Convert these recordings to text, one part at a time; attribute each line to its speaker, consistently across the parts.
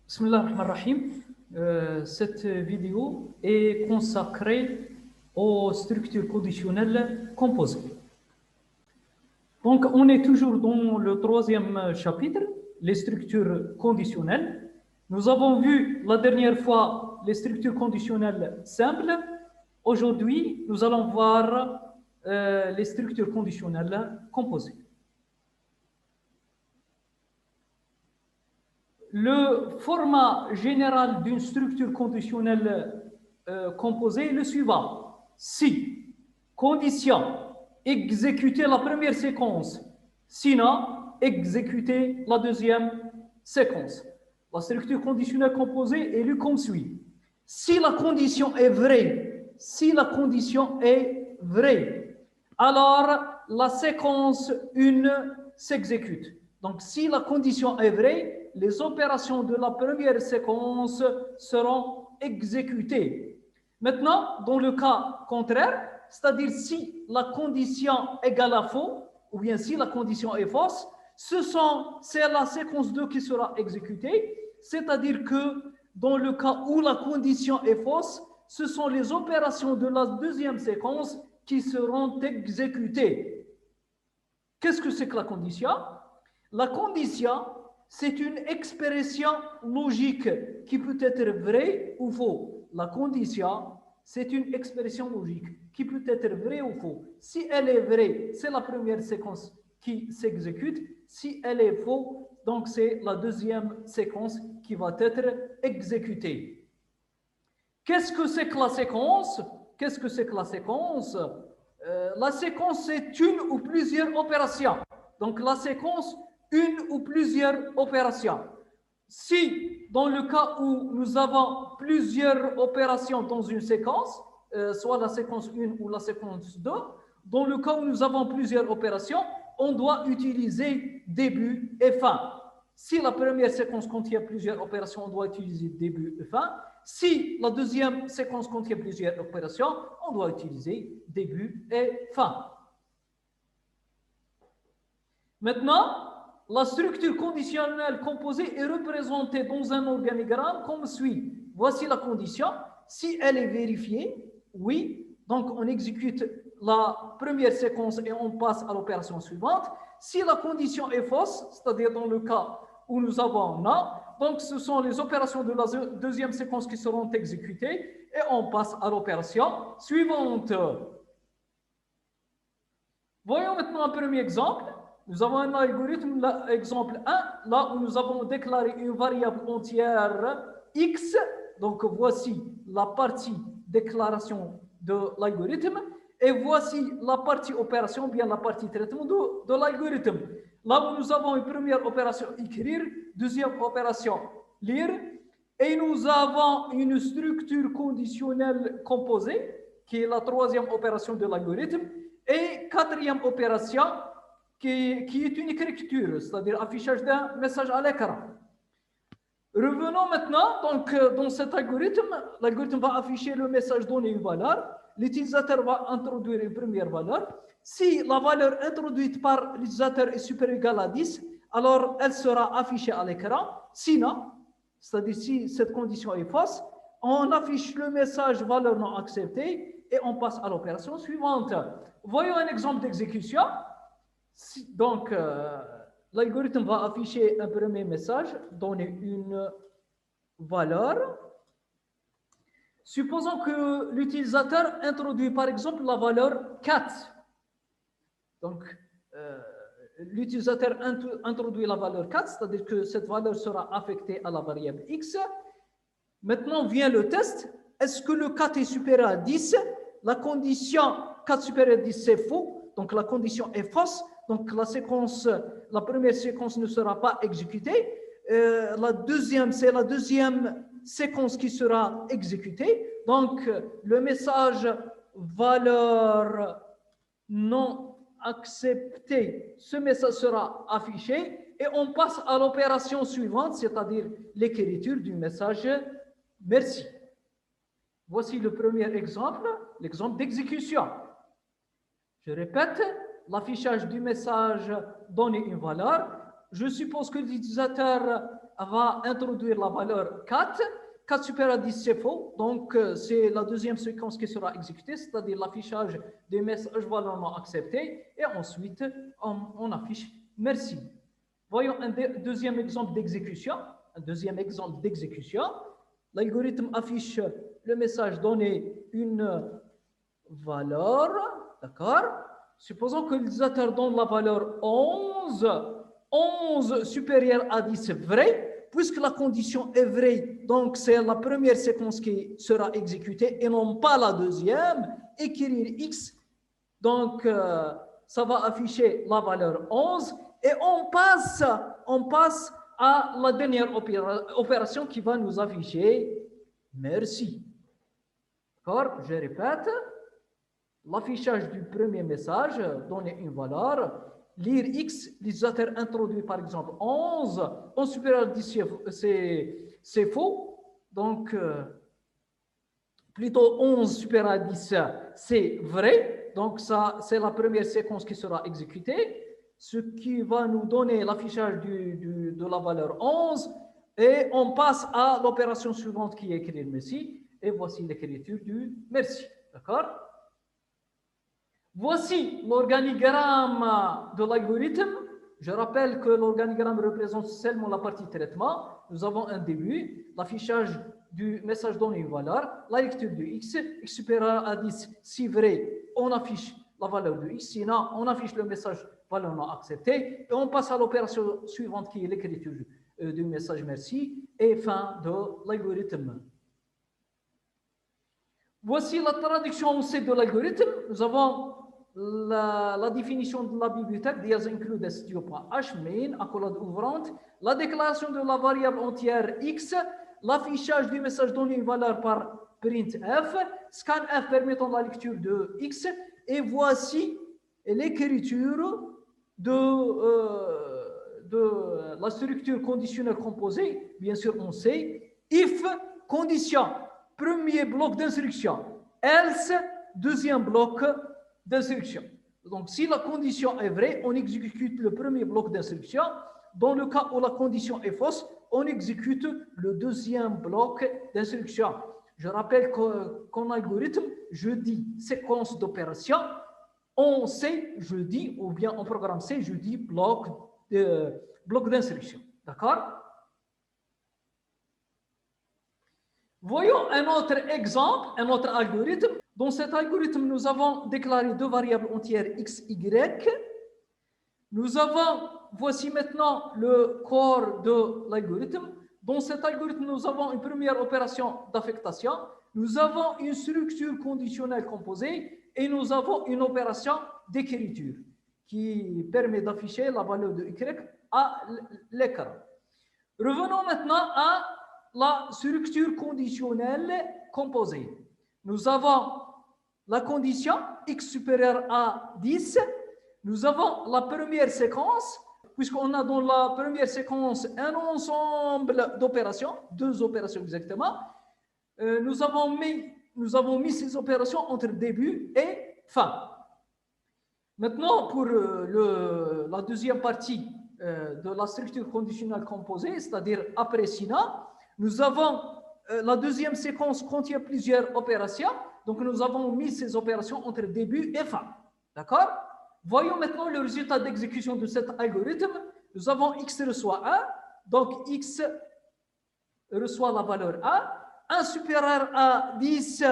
Speaker 1: Bismillah ar-Rahman ar-Rahim. Cette vidéo est consacrée aux structures conditionnelles composées. Donc, on est toujours dans le troisième chapitre, les structures conditionnelles. Nous avons vu la dernière fois les structures conditionnelles simples. Aujourd'hui, nous allons voir les structures conditionnelles composées. Le format général d'une structure conditionnelle composée est le suivant. Si, condition, exécuter la première séquence, sinon, exécuter la deuxième séquence. La structure conditionnelle composée est lue comme suit. Si la condition est vraie, alors la séquence 1 s'exécute. Donc, si la condition est vraie, les opérations de la première séquence seront exécutées. Maintenant, dans le cas contraire, c'est-à-dire si la condition égale à faux, ou bien si la condition est fausse, c'est la séquence 2 qui sera exécutée, c'est-à-dire que dans le cas où la condition est fausse, ce sont les opérations de la deuxième séquence qui seront exécutées. Qu'est-ce que c'est que la condition? La condition, c'est une expression logique qui peut être vraie ou faux. La condition, c'est une expression logique qui peut être vraie ou faux. Si elle est vraie, c'est la première séquence qui s'exécute. Si elle est faux, donc c'est la deuxième séquence qui va être exécutée. Qu'est-ce que c'est que la séquence? La séquence, c'est une ou plusieurs opérations. Donc, la séquence, une ou plusieurs opérations. Si, dans le cas où nous avons plusieurs opérations dans une séquence, soit la séquence 1 ou la séquence 2, dans le cas où nous avons plusieurs opérations, on doit utiliser début et fin. Si la première séquence contient plusieurs opérations, on doit utiliser début et fin. Si la deuxième séquence contient plusieurs opérations, on doit utiliser début et fin. Maintenant, la structure conditionnelle composée est représentée dans un organigramme comme suit. Voici la condition. Si elle est vérifiée, oui, donc on exécute la première séquence et on passe à l'opération suivante. Si la condition est fausse, c'est-à-dire dans le cas où nous avons non, donc ce sont les opérations de la deuxième séquence qui seront exécutées et on passe à l'opération suivante. Voyons maintenant un premier exemple. Nous avons un algorithme, exemple 1, là où nous avons déclaré une variable entière x. Donc, voici la partie déclaration de l'algorithme. Et voici la partie opération, bien la partie traitement de l'algorithme. Là où nous avons une première opération écrire, deuxième opération lire. Et nous avons une structure conditionnelle composée, qui est la troisième opération de l'algorithme. Et quatrième opération, qui est une écriture, c'est-à-dire affichage d'un message à l'écran. Revenons maintenant, donc, dans cet algorithme, l'algorithme va afficher le message, donner une valeur, l'utilisateur va introduire une première valeur. Si la valeur introduite par l'utilisateur est supérieure ou égale à 10, alors elle sera affichée à l'écran. Sinon, c'est-à-dire si cette condition est fausse, on affiche le message valeur non acceptée et on passe à l'opération suivante. Voyons un exemple d'exécution. Donc, l'algorithme va afficher un premier message, donner une valeur. Supposons que l'utilisateur introduit par exemple la valeur 4. Donc, l'utilisateur introduit la valeur 4, c'est-à-dire que cette valeur sera affectée à la variable x. Maintenant vient le test. Est-ce que le 4 est supérieur à 10? La condition 4 supérieur à 10, c'est faux. Donc, la condition est fausse. Donc, la première séquence ne sera pas exécutée. C'est la deuxième séquence qui sera exécutée. Donc, le message valeur non acceptée, ce message sera affiché et on passe à l'opération suivante, c'est-à-dire l'écriture du message merci. Voici le premier exemple, l'exemple d'exécution. Je répète, l'affichage du message donne une valeur. Je suppose que l'utilisateur va introduire la valeur 4. 4 supérieur à 10, c'est faux. Donc, c'est la deuxième séquence qui sera exécutée, c'est-à-dire l'affichage des messages valablement acceptés. Et ensuite, on affiche merci. Voyons un deuxième exemple d'exécution. L'algorithme affiche le message donné une valeur. D'accord? Supposons que l'utilisateur donne la valeur 11. 11 supérieur à 10 vrai. Puisque la condition est vraie, donc c'est la première séquence qui sera exécutée et non pas la deuxième. Écrire X, donc ça va afficher la valeur 11 et on passe à la dernière opération qui va nous afficher merci. D'accord? Je répète, l'affichage du premier message, donner une valeur. Lire X, l'utilisateur introduit par exemple 11, 11 supérieur à 10, c'est faux. Donc, plutôt 11 supérieur à 10, c'est vrai. Donc, ça, c'est la première séquence qui sera exécutée, ce qui va nous donner l'affichage de la valeur 11. Et on passe à l'opération suivante qui est écrire merci. Et voici l'écriture du merci. D'accord? Voici l'organigramme de l'algorithme. Je rappelle que l'organigramme représente seulement la partie traitement. Nous avons un début, l'affichage du message donné une valeur, la lecture de X, X supérieur à 10, si vrai, on affiche la valeur de X, sinon on affiche le message valeur non acceptée, et on passe à l'opération suivante qui est l'écriture du message merci, et fin de l'algorithme. Voici la traduction C de l'algorithme. Nous avons la définition de la bibliothèque, dièse include studio.h, main, accolade ouvrante, la déclaration de la variable entière x, l'affichage du message donné une valeur par printf, scanf permettant la lecture de x, et voici l'écriture de la structure conditionnelle composée, bien sûr on sait, if, condition, premier bloc d'instruction, else, deuxième bloc d'instruction. Donc, si la condition est vraie, on exécute le premier bloc d'instruction. Dans le cas où la condition est fausse, on exécute le deuxième bloc d'instruction. Je rappelle qu'en algorithme, je dis séquence d'opérations. En C, je dis, ou bien en programme C, je dis bloc d'instruction. D'accord? Voyons un autre exemple, un autre algorithme. Dans cet algorithme, nous avons déclaré deux variables entières x, y. Nous avons, voici maintenant le corps de l'algorithme. Dans cet algorithme, nous avons une première opération d'affectation. Nous avons une structure conditionnelle composée et nous avons une opération d'écriture qui permet d'afficher la valeur de y à l'écran. Revenons maintenant à la structure conditionnelle composée. Nous avons la condition x supérieur à 10. Nous avons la première séquence, puisqu'on a dans la première séquence un ensemble d'opérations, deux opérations exactement. Nous avons mis ces opérations entre début et fin. Maintenant, pour la deuxième partie de la structure conditionnelle composée, c'est-à-dire après SINA, nous avons la deuxième séquence contient plusieurs opérations. Donc, nous avons mis ces opérations entre début et fin. D'accord? Voyons maintenant le résultat d'exécution de cet algorithme. Nous avons x reçoit 1. Donc, x reçoit la valeur 1. 1 supérieur à 10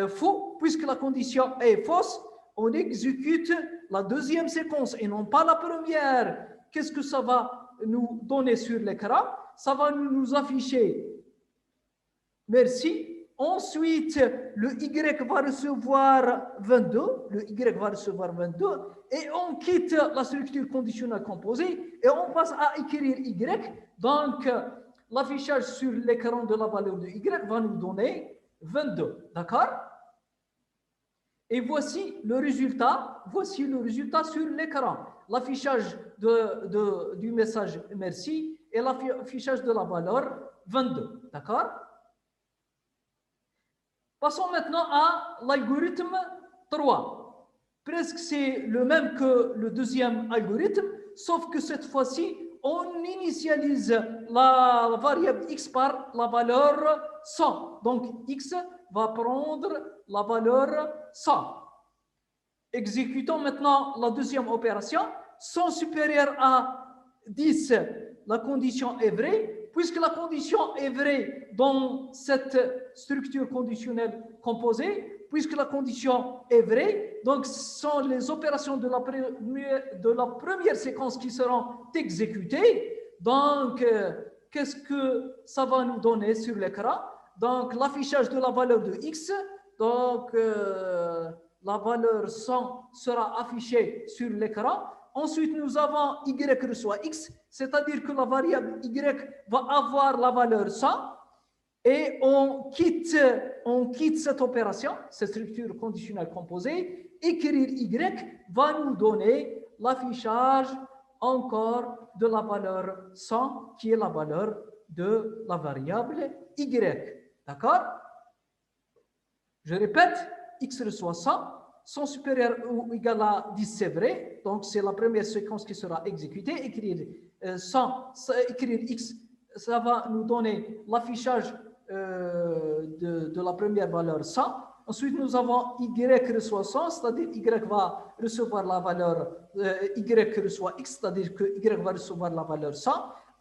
Speaker 1: faux, puisque la condition est fausse. On exécute la deuxième séquence et non pas la première. Qu'est-ce que ça va nous donner sur l'écran? Ça va nous afficher merci. Ensuite, le Y va recevoir 22. Le Y va recevoir 22. Et on quitte la structure conditionnelle composée et on passe à écrire Y. Donc, l'affichage sur l'écran de la valeur de Y va nous donner 22. D'accord? Et voici le résultat. Voici le résultat sur l'écran. L'affichage du message merci et l'affichage de la valeur 22. D'accord? Passons maintenant à l'algorithme 3. Presque c'est le même que le deuxième algorithme, sauf que cette fois-ci, on initialise la variable x par la valeur 100. Donc, x va prendre la valeur 100. Exécutons maintenant la deuxième opération. 100 supérieur à 10, la condition est vraie. Puisque la condition est vraie dans cette structure conditionnelle composée, puisque la condition est vraie, donc ce sont les opérations de la première séquence qui seront exécutées. Donc, qu'est-ce que ça va nous donner sur l'écran? Donc, l'affichage de la valeur de x, donc la valeur 100 sera affichée sur l'écran. Ensuite, nous avons y reçoit x, c'est-à-dire que la variable y va avoir la valeur 100 et on quitte cette opération, cette structure conditionnelle composée. Écrire y va nous donner l'affichage encore de la valeur 100 qui est la valeur de la variable y. D'accord? Je répète, x reçoit 100. 100 supérieur ou égal à 10, c'est vrai. Donc, c'est la première séquence qui sera exécutée. Écrire 100, écrire x, ça va nous donner l'affichage de la première valeur 100. Ensuite, nous avons y reçoit 100, c'est-à-dire y va recevoir la valeur, y reçoit x, c'est-à-dire que y va recevoir la valeur 100.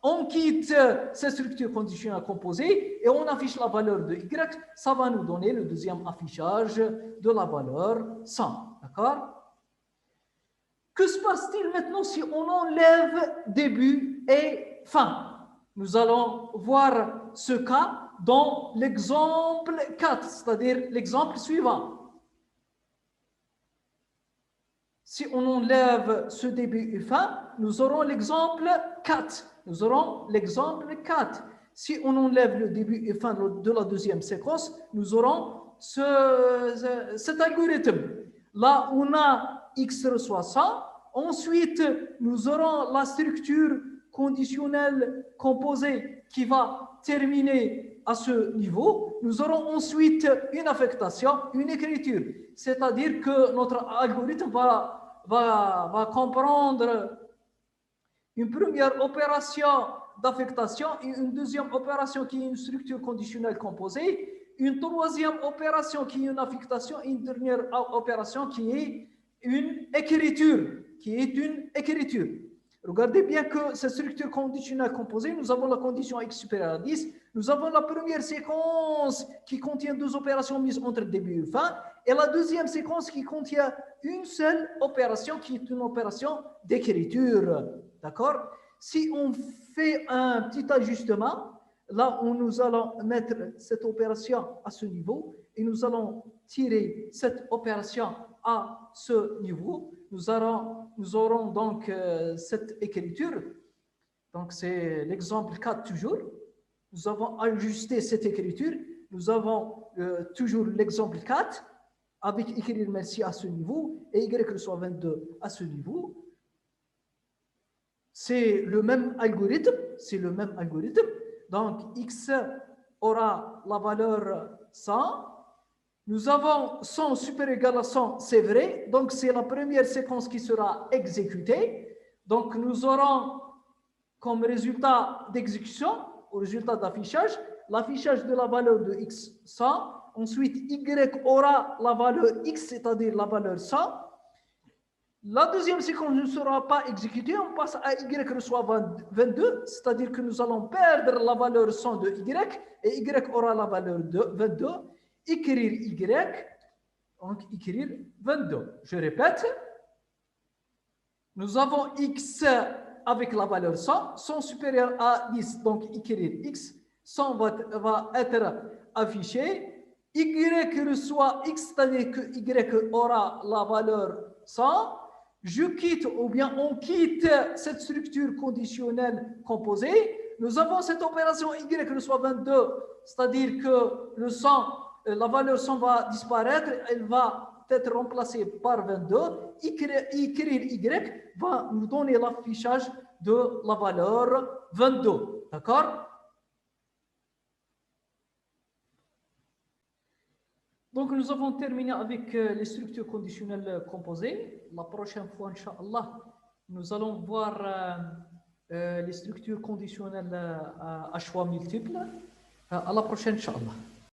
Speaker 1: On quitte cette structure conditionnelle composée et on affiche la valeur de y. Ça va nous donner le deuxième affichage de la valeur 100. D'accord? Que se passe-t-il maintenant si on enlève début et fin? Nous allons voir ce cas dans l'exemple 4, c'est-à-dire l'exemple suivant. Si on enlève ce début et fin, nous aurons l'exemple 4. Nous aurons l'exemple 4. Si on enlève le début et fin de la deuxième séquence, nous aurons cet algorithme. Là, on a x reçoit 100. Ensuite, nous aurons la structure conditionnelle composée qui va terminer à ce niveau. Nous aurons ensuite une affectation, une écriture. C'est-à-dire que notre algorithme va comprendre une première opération d'affectation et une deuxième opération qui est une structure conditionnelle composée, une troisième opération qui est une affectation et une dernière opération qui est une écriture. Regardez bien que cette structure conditionnelle composée, nous avons la condition x supérieure à 10, nous avons la première séquence qui contient deux opérations mises entre début et fin, et la deuxième séquence qui contient une seule opération qui est une opération d'écriture. D'accord? Si on fait un petit ajustement, là où nous allons mettre cette opération à ce niveau et nous allons tirer cette opération à ce niveau, nous aurons donc cette écriture. Donc, c'est l'exemple 4 toujours. Nous avons ajusté cette écriture. Nous avons toujours l'exemple 4 avec écrire merci à ce niveau et y reçoit 22 à ce niveau. C'est le même algorithme. Donc, x aura la valeur 100. Nous avons 100 supérieur égal à 100, c'est vrai. Donc, c'est la première séquence qui sera exécutée. Donc, nous aurons comme résultat d'exécution, au résultat d'affichage, l'affichage de la valeur de x 100. Ensuite, y aura la valeur x, c'est-à-dire la valeur 100. La deuxième séquence ne sera pas exécutée, on passe à y reçoit 22, c'est-à-dire que nous allons perdre la valeur 100 de y et y aura la valeur de 22. Écrire y, donc écrire 22. Je répète, nous avons x avec la valeur 100, 100 supérieur à 10, donc écrire x, 100 va être affiché, y reçoit x, c'est-à-dire que y aura la valeur 100, je quitte ou bien on quitte cette structure conditionnelle composée, nous avons cette opération y reçoit 22, c'est-à-dire que le 100, la valeur 100 va disparaître, elle va être remplacée par 22. Écrire y va nous donner l'affichage de la valeur 22. D'accord? Donc, nous avons terminé avec les structures conditionnelles composées. La prochaine fois, Inch'Allah, nous allons voir les structures conditionnelles à choix multiples. À la prochaine, Inch'Allah.